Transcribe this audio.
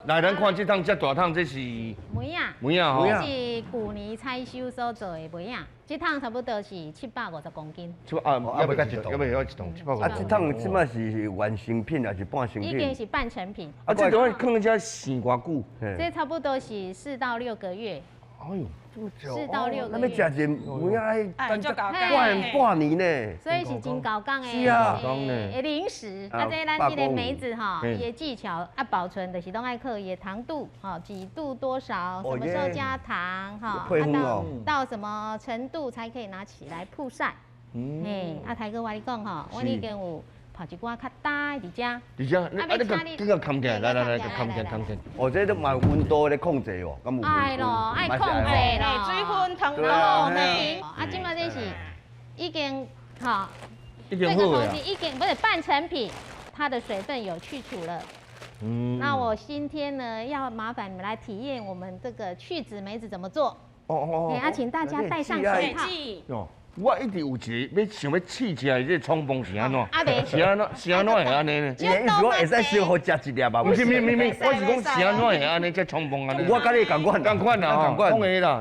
来，咱看这趟这大趟，这是梅啊，梅啊吼，这是去年采收所做的梅啊，这趟差不多是750公斤。要不要一桶？要不要一桶？750啊，这趟即摆是完成品还是半成已经品？是半成品，啊，这东西放在这洗偌久？这差不多是4到6个月。哎呦，这么久4到6那个月。要食一梅啊，等就搞半年呢。所以是真高纲的，是啊的零食。啊啊，这咱这个梅子哈，嗯也技巧啊，保存的是拢爱刻也糖度，哈，几度多少，哦什么时候加糖，哈，配方哦到什么程度才可以拿起来曝晒。嘿，啊，台哥我跟你讲吼，我已经有泡一寡较大的遮。你这啊，这个扛起来，来，扛起来。哦，这都嘛有温度咧控制哦，敢有？爱咯，爱控制嘿，咯。水分、糖对啊度，嘿啊，今麦这是已经哈，已这个经好了东西已经不是半成品，它的水分有去除了。那我今天呢，要麻烦你们来体验我们这个去籽梅子怎么做。啊，请大家戴上手套。哟，我一直有一个想要试一下这冲锋是安怎？啊袂是安怎会安尼呢？伊的意思讲会使小好食一粒吧？不是，我是讲是安怎会安尼这冲锋安尼？我跟你同款，同款啦，讲的啦。